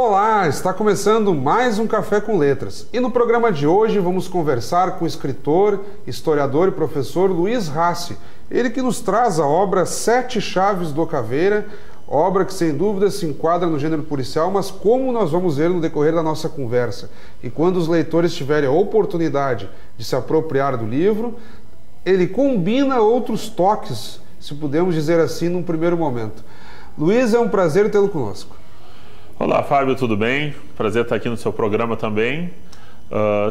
Olá, está começando mais um Café com Letras. E no programa de hoje vamos conversar com o escritor, historiador e professor Luiz Rassi. Ele que nos traz a obra Sete Chaves do Caveira, obra que sem dúvida se enquadra no gênero policial, mas como nós vamos ver no decorrer da nossa conversa. E quando os leitores tiverem a oportunidade de se apropriar do livro, ele combina outros toques, se podemos dizer assim, num primeiro momento. Luiz, é um prazer tê-lo conosco. Olá, Fábio, tudo bem? Prazer estar aqui no seu programa também.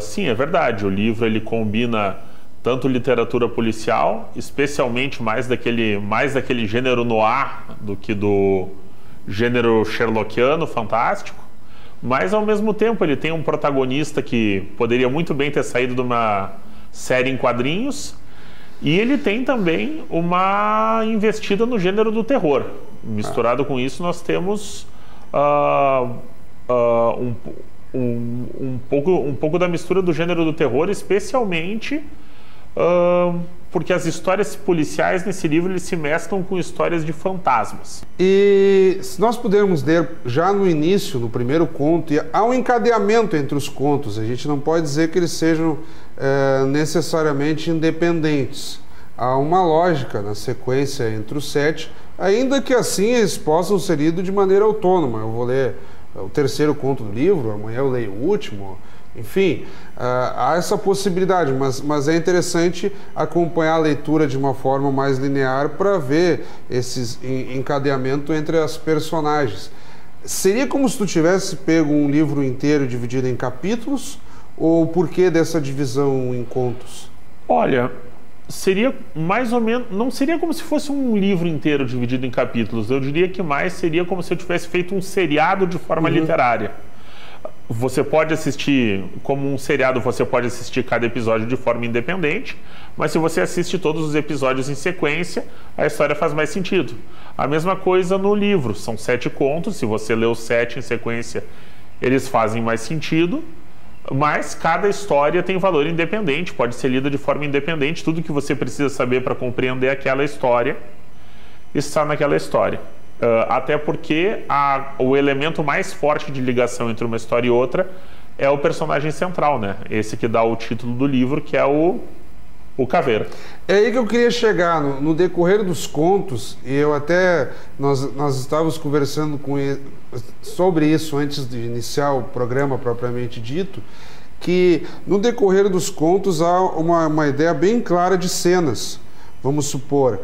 Sim, é verdade, o livro ele combina tanto literatura policial, especialmente mais daquele gênero noir do que do gênero sherlockiano, fantástico, mas ao mesmo tempo ele tem um protagonista que poderia muito bem ter saído de uma série em quadrinhos, e ele tem também uma investida no gênero do terror. Misturado com isso, nós temos um pouco da mistura do gênero do terror, especialmente porque as histórias policiais nesse livro eles se mesclam com histórias de fantasmas. E se nós pudermos ler já no início, no primeiro conto, há um encadeamento entre os contos, a gente não pode dizer que eles sejam necessariamente independentes. Há uma lógica na sequência entre os sete, ainda que assim eles possam ser lidos de maneira autônoma. Eu vou ler o terceiro conto do livro, amanhã eu leio o último, enfim, há essa possibilidade, mas é interessante acompanhar a leitura de uma forma mais linear para ver esse encadeamento entre as personagens. Seria como se tu tivesse pego um livro inteiro dividido em capítulos, ou por que dessa divisão em contos? Olha, seria mais ou menos, não seria como se fosse um livro inteiro dividido em capítulos, eu diria que mais seria como se eu tivesse feito um seriado de forma literária. Você pode assistir, como um seriado, você pode assistir cada episódio de forma independente, mas se você assiste todos os episódios em sequência, a história faz mais sentido. A mesma coisa no livro, são 7 contos, se você lê os 7 em sequência, eles fazem mais sentido, mas cada história tem valor independente, pode ser lida de forma independente, tudo que você precisa saber para compreender aquela história está naquela história. Até porque o elemento mais forte de ligação entre uma história e outra é o personagem central, né? Esse que dá o título do livro, que é o Caveira. É aí que eu queria chegar, no decorrer dos contos, e nós estávamos conversando sobre isso antes de iniciar o programa propriamente dito, que no decorrer dos contos há uma ideia bem clara de cenas. Vamos supor,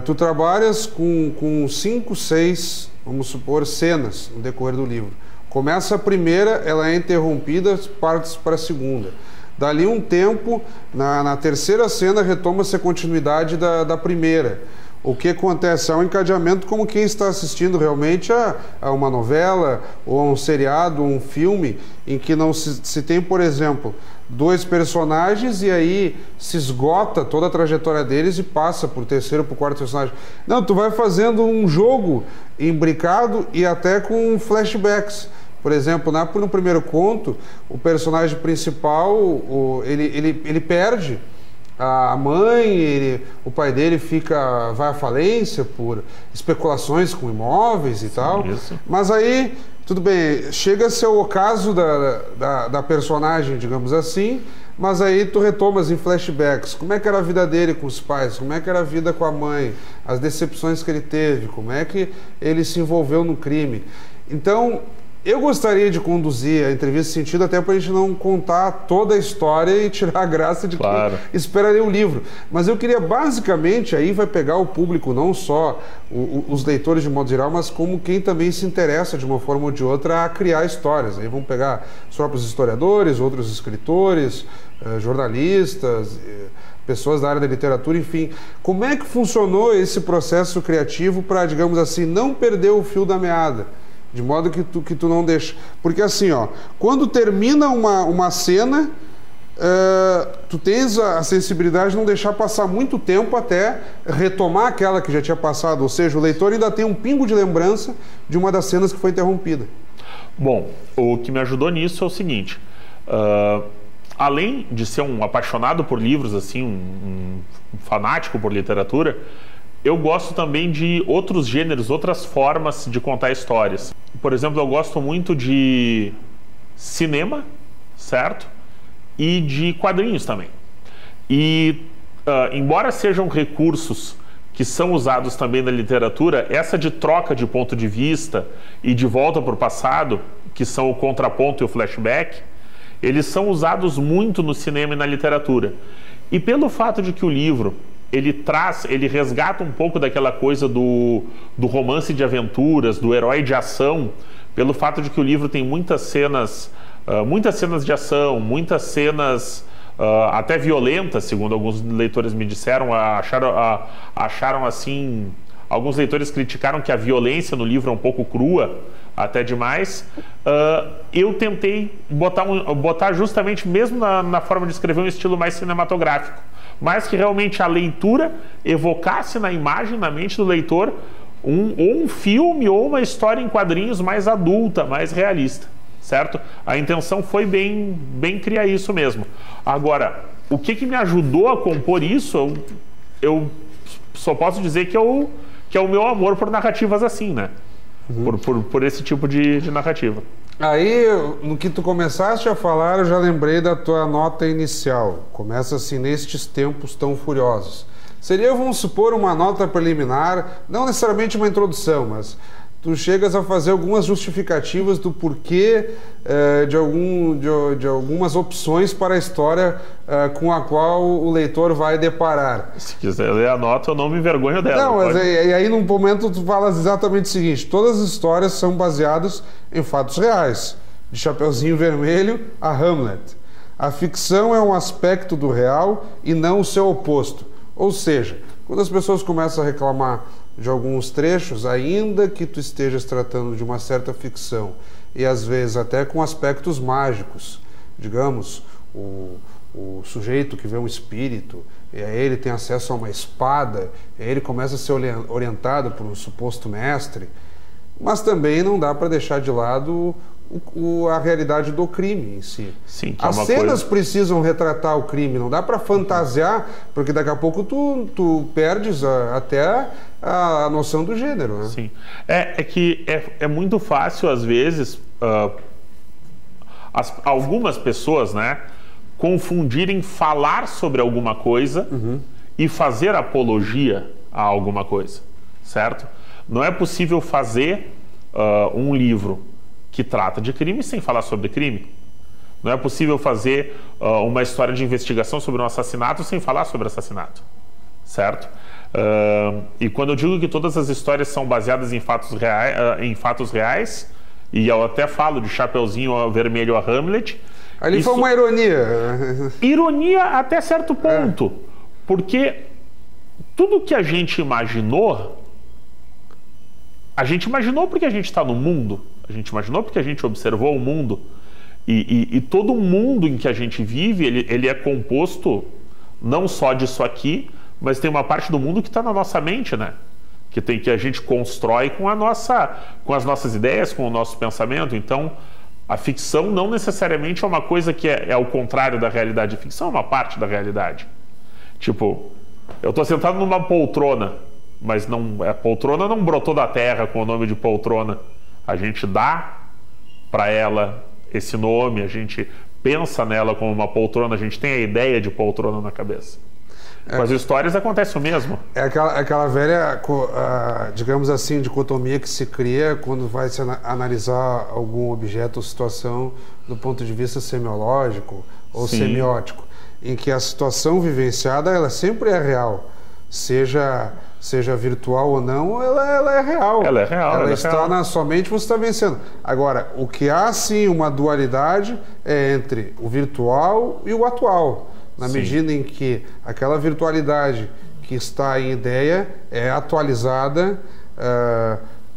tu trabalhas com 5, 6, vamos supor, cenas no decorrer do livro. Começa a primeira, ela é interrompida, parte para a segunda. Dali um tempo, na terceira cena, retoma-se a continuidade da primeira. O que acontece? É um encadeamento como quem está assistindo realmente a uma novela, ou a um seriado, ou um filme, em que não se tem, por exemplo, 2 personagens e aí se esgota toda a trajetória deles e passa por terceiro, por quarto personagem. Não, tu vai fazendo um jogo imbricado e até com flashbacks. Por exemplo, no primeiro conto, o personagem principal, ele perde a mãe, o pai dele vai à falência por especulações com imóveis e tal. Isso. Mas aí, tudo bem, chega-se ao ocaso da personagem, digamos assim, mas aí tu retomas em flashbacks. Como é que era a vida dele com os pais? Como é que era a vida com a mãe? As decepções que ele teve? Como é que ele se envolveu no crime? Então, eu gostaria de conduzir a entrevista nesse sentido, até para a gente não contar toda a história e tirar a graça de quem espera ler o livro. Mas eu queria, basicamente, aí vai pegar o público, não só os leitores de modo geral, mas como quem também se interessa, de uma forma ou de outra, a criar histórias. Aí vão pegar os próprios historiadores, outros escritores, jornalistas, pessoas da área da literatura, enfim. Como é que funcionou esse processo criativo para, digamos assim, não perder o fio da meada? De modo que tu não deixa... Porque assim, quando termina uma cena, tu tens a sensibilidade de não deixar passar muito tempo até retomar aquela que já tinha passado. Ou seja, o leitor ainda tem um pingo de lembrança de uma das cenas que foi interrompida. Bom, o que me ajudou nisso é o seguinte... além de ser um apaixonado por livros, assim, um fanático por literatura... eu gosto também de outros gêneros, outras formas de contar histórias. por exemplo, eu gosto muito de cinema, certo? E de quadrinhos também. E, embora sejam recursos que são usados também na literatura, essa de troca de ponto de vista e de volta para o passado, que são o contraponto e o flashback, eles são usados muito no cinema e na literatura. E pelo fato de que o livro, ele resgata um pouco daquela coisa do romance de aventuras, do herói de ação, pelo fato de que o livro tem muitas cenas de ação, muitas cenas até violentas, segundo alguns leitores me disseram, acharam assim, alguns leitores criticaram que a violência no livro é um pouco crua, até demais. Eu tentei botar justamente, mesmo na forma de escrever, um estilo mais cinematográfico, mas que realmente a leitura evocasse na imagem, na mente do leitor, um filme ou uma história em quadrinhos mais adulta, mais realista, certo? A intenção foi bem criar isso mesmo. Agora, o que me ajudou a compor isso, eu só posso dizer que é o meu amor por narrativas assim, né? Por esse tipo de narrativa. Aí, no que tu começaste a falar, eu já lembrei da tua nota inicial. Começa assim: nestes tempos tão furiosos. Seria, vamos supor, uma nota preliminar, não necessariamente uma introdução, mas tu chegas a fazer algumas justificativas do porquê de algumas opções para a história com a qual o leitor vai deparar. Se quiser ler a nota, eu não me envergonho dela. Não, mas aí num momento tu falas exatamente o seguinte: todas as histórias são baseadas em fatos reais, de Chapeuzinho Vermelho a Hamlet. A ficção é um aspecto do real e não o seu oposto. Ou seja, quando as pessoas começam a reclamar de alguns trechos, ainda que tu estejas tratando de uma certa ficção, e às vezes até com aspectos mágicos, digamos, o sujeito que vê um espírito, e aí ele tem acesso a uma espada, e aí ele começa a ser orientado por um suposto mestre, mas também não dá para deixar de lado a realidade do crime em si. Sim, que é as cenas precisam retratar o crime, não dá para fantasiar, porque daqui a pouco tu perdes até a noção do gênero, né? Sim. É que é muito fácil, às vezes, algumas pessoas, né, confundirem falar sobre alguma coisa e fazer apologia a alguma coisa, certo? Não é possível fazer um livro que trata de crime sem falar sobre crime. Não é possível fazer uma história de investigação sobre um assassinato sem falar sobre assassinato, certo? E quando eu digo que todas as histórias são baseadas em fatos reais, e eu até falo de Chapeuzinho Vermelho a Hamlet... Ali foi uma ironia. Ironia até certo ponto, porque tudo que a gente imaginou porque a gente está no mundo, a gente imaginou porque a gente observou o mundo, e todo o mundo em que a gente vive, ele é composto não só disso aqui, mas tem uma parte do mundo que está na nossa mente, né? Que a gente constrói com as nossas ideias, com o nosso pensamento. Então, a ficção não necessariamente é uma coisa que é ao contrário da realidade. A ficção é uma parte da realidade. Tipo, eu estou sentado numa poltrona, mas a poltrona não brotou da terra com o nome de poltrona. A gente dá para ela esse nome, a gente pensa nela como uma poltrona, a gente tem a ideia de poltrona na cabeça. Com as histórias acontece o mesmo. É aquela velha, digamos assim, dicotomia que se cria quando vai se analisar algum objeto ou situação do ponto de vista semiológico ou semiótico, em que a situação vivenciada ela sempre é real, seja virtual ou não, ela é real. Ela é real. Ela está real. Na sua mente, você está vencendo. Agora, o que há sim uma dualidade é entre o virtual e o atual. Na medida em que aquela virtualidade que está em ideia é atualizada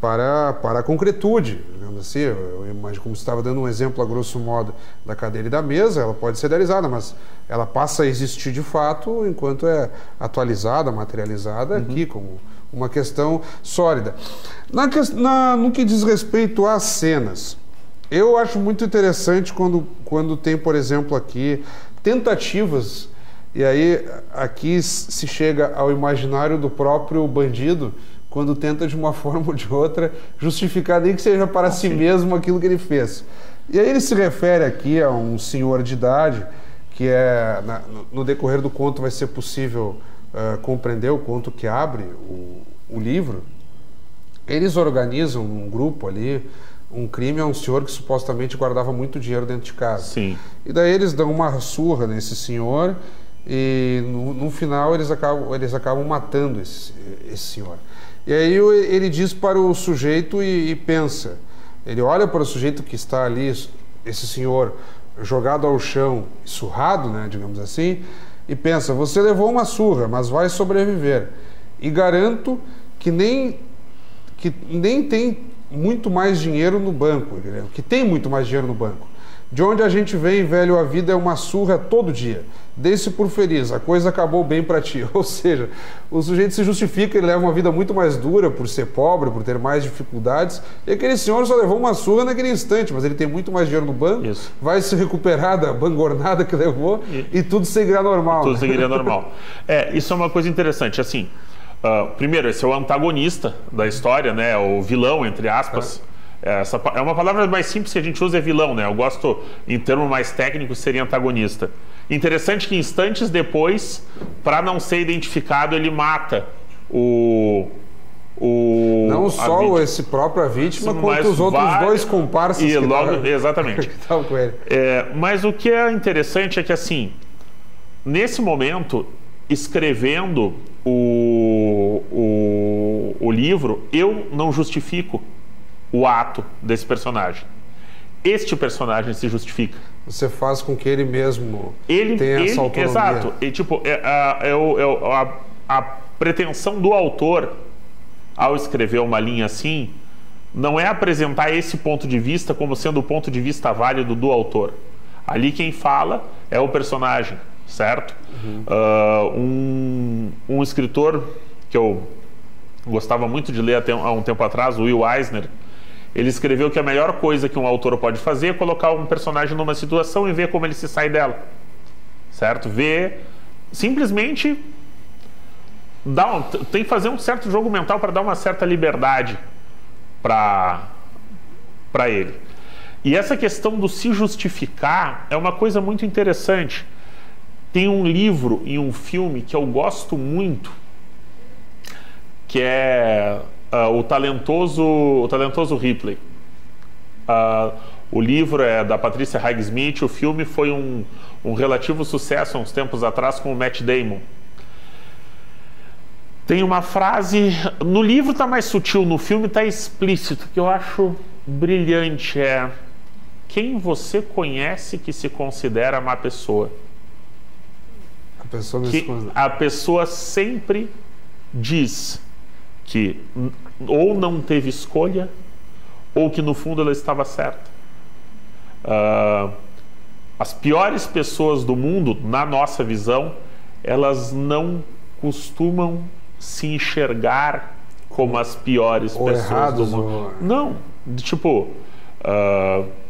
para a concretude, digamos assim. Eu imagino, como você estava dando um exemplo a grosso modo da cadeira e da mesa, ela pode ser idealizada, mas ela passa a existir de fato enquanto é atualizada, materializada aqui, como uma questão sólida. No que diz respeito às cenas, eu acho muito interessante quando tem, por exemplo, aqui tentativas, e aí aqui se chega ao imaginário do próprio bandido, quando tenta de uma forma ou de outra justificar, nem que seja para si mesmo, aquilo que ele fez. E aí ele se refere aqui a um senhor de idade, que no decorrer do conto vai ser possível compreender o conto que abre o livro. Eles organizam um grupo ali, um crime a um senhor que supostamente guardava muito dinheiro dentro de casa. Sim. E daí eles dão uma surra nesse senhor e no final eles acabam matando esse senhor. E aí ele diz para o sujeito e pensa. Ele olha para o sujeito que está ali, esse senhor jogado ao chão, surrado, né, digamos assim, e pensa: você levou uma surra, mas vai sobreviver. E garanto que nem tem muito mais dinheiro no banco, que tem muito mais dinheiro no banco. De onde a gente vem, velho, a vida é uma surra todo dia. Dê-se por feliz, a coisa acabou bem para ti. Ou seja, o sujeito se justifica, ele leva uma vida muito mais dura por ser pobre, por ter mais dificuldades, e aquele senhor só levou uma surra naquele instante, mas ele tem muito mais dinheiro no banco, isso, vai se recuperar da bangornada que levou e tudo seguirá normal. Tudo seguiria normal. Isso é uma coisa interessante, assim... primeiro, esse é o antagonista da história, né? O vilão, entre aspas. Essa é uma palavra mais simples que a gente usa, é vilão, né? Eu gosto, em termos mais técnicos, seria antagonista. Interessante que instantes depois, para não ser identificado, ele mata não só esse próprio vítima, quanto os outros dois comparsas que exatamente. estavam com ele. Mas o que é interessante é que, assim, nesse momento, escrevendo o livro, eu não justifico o ato desse personagem. Este personagem se justifica. Você faz com que ele mesmo tenha essa autonomia. Exato. E, tipo, a pretensão do autor, ao escrever uma linha assim, não é apresentar esse ponto de vista como sendo o ponto de vista válido do autor. Ali quem fala é o personagem, certo? Um escritor que eu gostava muito de ler há um tempo atrás, o Will Eisner, ele escreveu que a melhor coisa que um autor pode fazer é colocar um personagem numa situação e ver como ele se sai dela, certo? Simplesmente tem que fazer um certo jogo mental para dar uma certa liberdade para ele. E essa questão do se justificar é uma coisa muito interessante. Tem um livro e um filme que eu gosto muito, que é o talentoso Ripley. O livro é da Patricia Highsmith, o filme foi um relativo sucesso há uns tempos atrás com o Matt Damon. Tem uma frase, no livro está mais sutil, no filme está explícito, que eu acho brilhante, quem você conhece que se considera má pessoa? A pessoa sempre diz que ou não teve escolha ou que no fundo ela estava certa. As piores pessoas do mundo, na nossa visão, elas não costumam se enxergar como as piores pessoas do mundo. Não, tipo,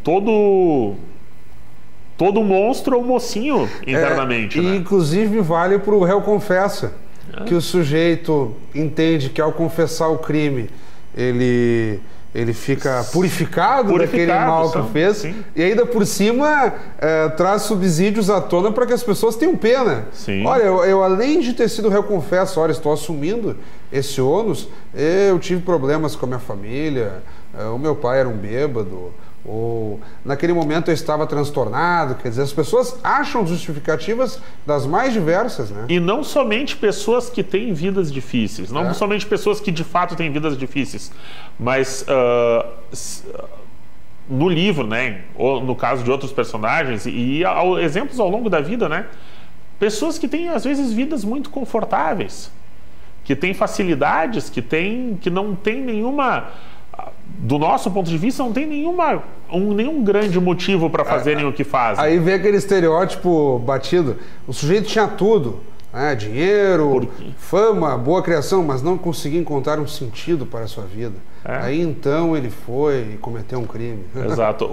todo monstro é um mocinho internamente. E inclusive vale para o réu confessa, que o sujeito entende que ao confessar o crime ele fica purificado daquele mal que fez, sim. E ainda por cima traz subsídios à tona para que as pessoas tenham pena. Sim. Olha, eu além de ter sido réu confesso, olha, estou assumindo esse ônus, eu tive problemas com a minha família, o meu pai era um bêbado, ou naquele momento eu estava transtornado. Quer dizer, as pessoas acham justificativas das mais diversas, né? E não somente pessoas que têm vidas difíceis, não somente pessoas que de fato têm vidas difíceis, mas no livro, né, ou no caso de outros personagens, e exemplos ao longo da vida, né, pessoas que têm às vezes vidas muito confortáveis, que têm facilidades, que não têm nenhuma... Do nosso ponto de vista, não tem nenhum grande motivo para fazerem o que fazem. Aí vem aquele estereótipo batido. O sujeito tinha tudo, né? Dinheiro, fama, boa criação, mas não conseguia encontrar um sentido para a sua vida. Aí então ele foi e cometeu um crime. Exato.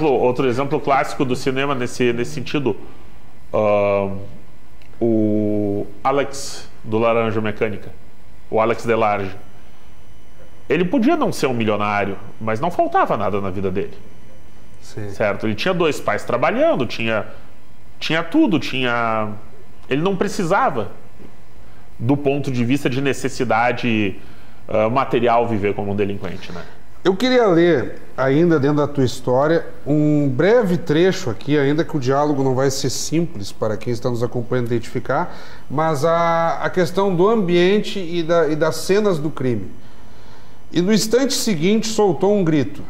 Outro exemplo clássico do cinema nesse sentido, o Alex do Laranja Mecânica. o Alex Delarge. Ele podia não ser um milionário, mas não faltava nada na vida dele. Sim. Certo? Ele tinha 2 pais trabalhando, tinha tudo, ele não precisava, do ponto de vista de necessidade material, viver como um delinquente, né? Eu queria ler, ainda dentro da tua história, um breve trecho aqui, ainda que o diálogo não vai ser simples para quem está nos acompanhando identificar, mas a questão do ambiente e das cenas do crime. E no instante seguinte soltou um grito.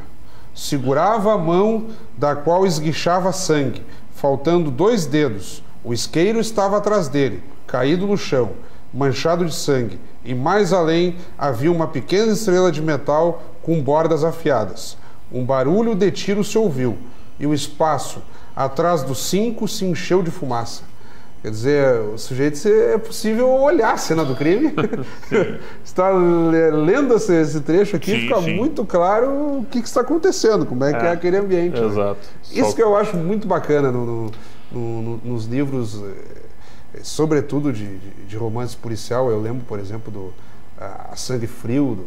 Segurava a mão da qual esguichava sangue, faltando 2 dedos. O isqueiro estava atrás dele, caído no chão, manchado de sangue, e mais além havia uma pequena estrela de metal com bordas afiadas. Um barulho de tiro se ouviu, e o espaço atrás dos 5 se encheu de fumaça. Quer dizer, o sujeito, é possível olhar a cena do crime. Está lendo esse trecho aqui, fica muito claro o que está acontecendo, como é que é aquele ambiente. Exato. Né? Isso que eu acho muito bacana nos livros, sobretudo de romance policial. Eu lembro, por exemplo, do A Sangue Frio,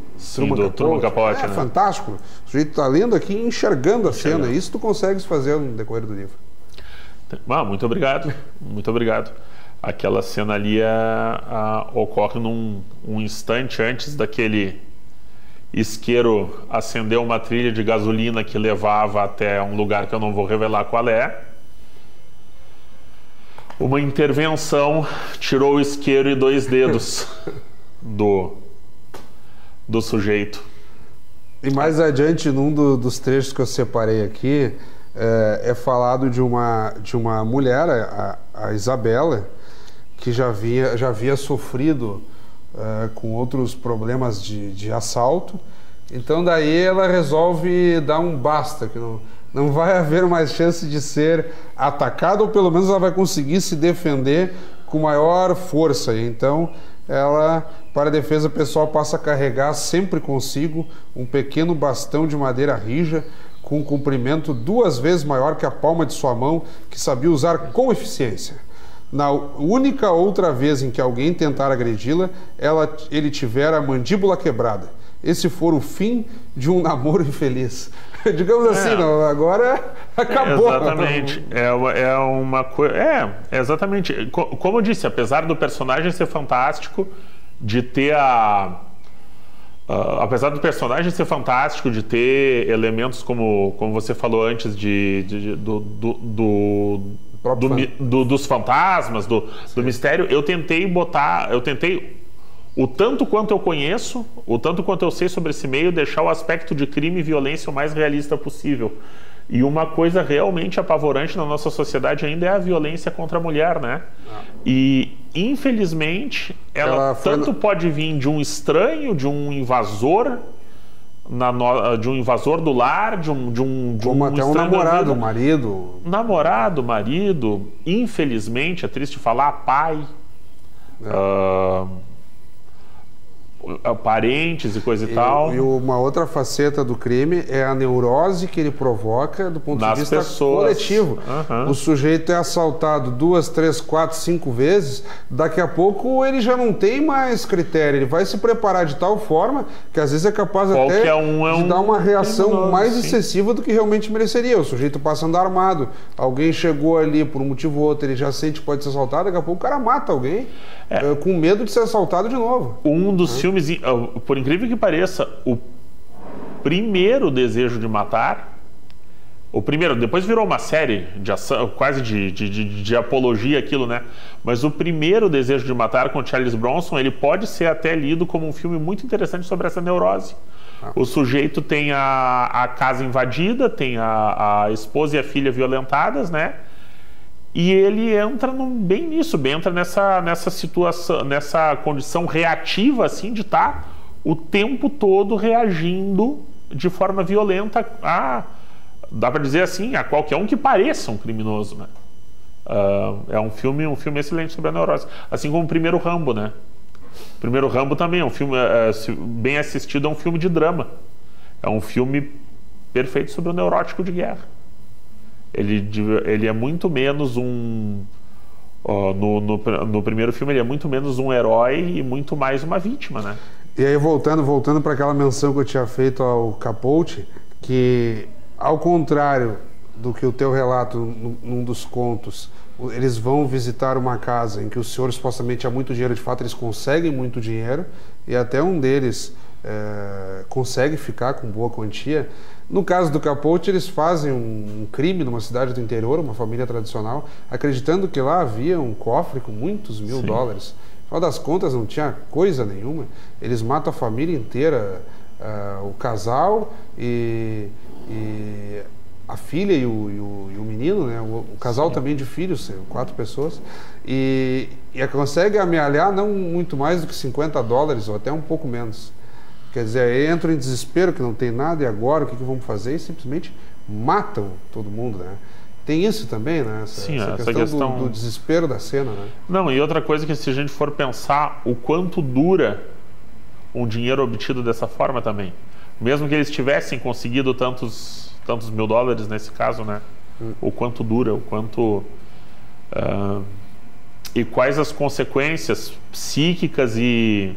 do Truman Capote. É fantástico. O sujeito está lendo aqui e enxergando a cena. Isso tu consegues fazer no decorrer do livro. Muito obrigado, muito obrigado. Aquela cena ali ocorre num instante antes daquele isqueiro acender uma trilha de gasolina que levava até um lugar que eu não vou revelar qual é. Uma intervenção tirou o isqueiro e 2 dedos do sujeito. E mais adiante, num dos trechos que eu separei aqui, é falado de uma mulher, a Isabela, que já havia sofrido com outros problemas de assalto. Então daí ela resolve dar um basta, que não vai haver mais chance de ser atacada, ou pelo menos ela vai conseguir se defender com maior força. Então ela, para a defesa pessoal, passa a carregar sempre consigo um pequeno bastão de madeira rija, com um comprimento 2 vezes maior que a palma de sua mão, que sabia usar com eficiência. Na única outra vez em que alguém tentar agredi-la, ele tivera a mandíbula quebrada. Esse for o fim de um namoro infeliz. Digamos assim, não, agora acabou. Exatamente. É uma coisa. Exatamente. Como eu disse, apesar do personagem ser fantástico, de ter apesar do personagem ser fantástico, de ter elementos como você falou antes, dos fantasmas, do mistério, eu tentei o tanto quanto eu conheço, o tanto quanto eu sei sobre esse meio, deixar o aspecto de crime e violência o mais realista possível. E uma coisa realmente apavorante na nossa sociedade ainda é a violência contra a mulher, né? E, infelizmente, ela tanto pode vir de um estranho, de um invasor, de um invasor do lar, como até um namorado, um marido. Namorado, marido, infelizmente, é triste falar, pai, parentes e coisa e tal. E uma outra faceta do crime é a neurose que ele provoca do ponto de vista coletivo. O sujeito é assaltado 2, 3, 4, 5 vezes, daqui a pouco ele já não tem mais critério, ele vai se preparar de tal forma que às vezes é capaz até de dar uma reação mais excessiva do que realmente mereceria. O sujeito passa a andar armado, alguém chegou ali por um motivo ou outro, ele já sente que pode ser assaltado, daqui a pouco o cara mata alguém com medo de ser assaltado de novo. Um dos filmes, por incrível que pareça, o primeiro Desejo de Matar, depois virou uma série de ação, quase de apologia aquilo, né? Mas o primeiro Desejo de Matar, com Charles Bronson, ele pode ser até lido como um filme muito interessante sobre essa neurose. O sujeito tem a casa invadida, tem a esposa e a filha violentadas, né? E ele entra entra nessa situação, nessa condição reativa, assim, de estar o tempo todo reagindo de forma violenta dá para dizer assim, a qualquer um que pareça um criminoso, né? É um filme excelente sobre a neurose. Assim como o primeiro Rambo, né? O primeiro Rambo também é um filme, bem assistido, é um filme de drama. É um filme perfeito sobre o neurótico de guerra. Ele é muito menos No primeiro filme ele é muito menos um herói e muito mais uma vítima, né? E aí voltando para aquela menção que eu tinha feito ao Capote, que ao contrário do que o teu relato num dos contos, eles vão visitar uma casa em que o senhor supostamente há muito dinheiro, de fato eles conseguem muito dinheiro, e até um deles consegue ficar com boa quantia. No caso do Capote, eles fazem um crime numa cidade do interior, uma família tradicional, acreditando que lá havia um cofre com muitos mil dólares. Afinal das contas, não tinha coisa nenhuma. Eles matam a família inteira, o casal e a filha e o menino, né? O casal também de filhos, 4 pessoas, e consegue amealhar não muito mais do que 50 dólares ou até um pouco menos. Quer dizer, entram em desespero que não tem nada e agora o que vamos fazer? E simplesmente matam todo mundo, né? Tem isso também, né? Essa questão do desespero da cena, né? Não, e outra coisa que se a gente for pensar o quanto dura um dinheiro obtido dessa forma também, mesmo que eles tivessem conseguido tantos mil dólares nesse caso, né? O quanto dura, o quanto... e quais as consequências psíquicas e...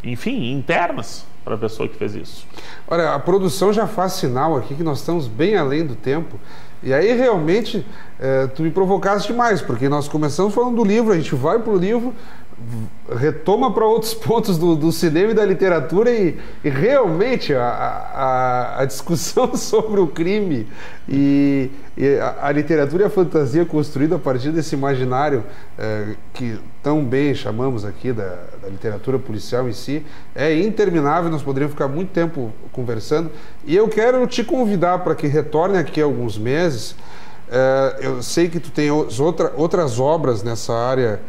enfim, internas para a pessoa que fez isso. Olha, a produção já faz sinal aqui que nós estamos bem além do tempo. E aí realmente tu me provocaste demais, porque nós começamos falando do livro, a gente vai para o livro, retoma para outros pontos do cinema e da literatura e realmente a discussão sobre o crime e a literatura e a fantasia construída a partir desse imaginário que tão bem chamamos aqui da literatura policial em si é interminável. Nós poderíamos ficar muito tempo conversando e eu quero te convidar para que retorne aqui a alguns meses. Eu sei que tu tem outras obras nessa área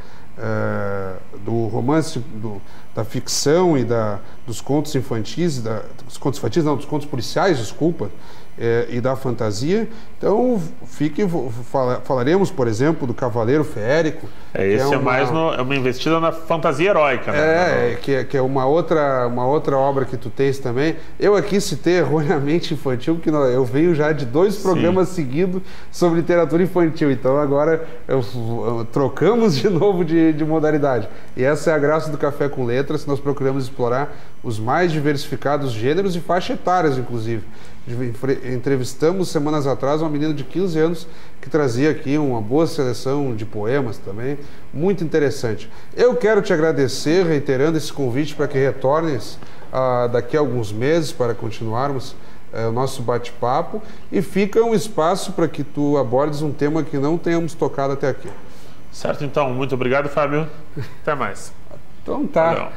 do romance, da ficção e dos contos infantis, dos contos policiais, desculpa, e da fantasia. Então, falaremos, por exemplo, do Cavaleiro Feérico. Esse é uma investida na fantasia heróica, né? Que é uma outra obra que tu tens também. Eu aqui citei erroneamente infantil, porque eu venho já de 2 programas seguidos sobre literatura infantil. Então, agora trocamos de novo de modalidade. E essa é a graça do Café com Letras. Nós procuramos explorar os mais diversificados gêneros e faixas etárias, inclusive. Entrevistamos semanas atrás uma menina de 15 anos que trazia aqui uma boa seleção de poemas também, muito interessante. Eu quero te agradecer, reiterando esse convite para que retornes daqui a alguns meses para continuarmos o nosso bate-papo, e fica um espaço para que tu abordes um tema que não tenhamos tocado até aqui. Certo, então. Muito obrigado, Fábio. Até mais. Então tá. Valeu.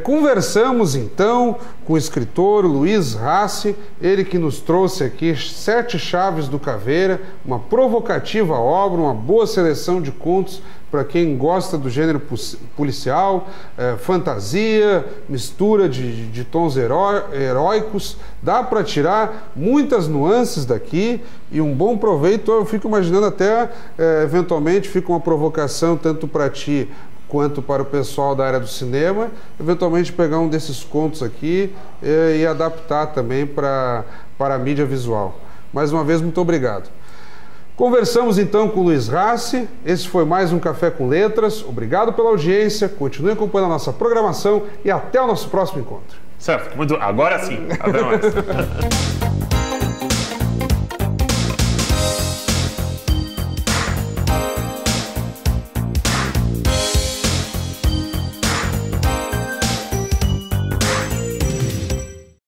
Conversamos então com o escritor Luiz Rassi, ele que nos trouxe aqui 7 chaves do Caveira, uma provocativa obra, uma boa seleção de contos para quem gosta do gênero policial, fantasia, mistura de tons heróicos. Dá para tirar muitas nuances daqui e um bom proveito. Eu fico imaginando até, eventualmente, fica uma provocação tanto para ti quanto para o pessoal da área do cinema, eventualmente pegar um desses contos aqui e adaptar também para a mídia visual. Mais uma vez, muito obrigado. Conversamos então com o Luiz Rassi. Esse foi mais um Café com Letras. Obrigado pela audiência, continue acompanhando a nossa programação e até o nosso próximo encontro. Certo, agora sim. Até mais.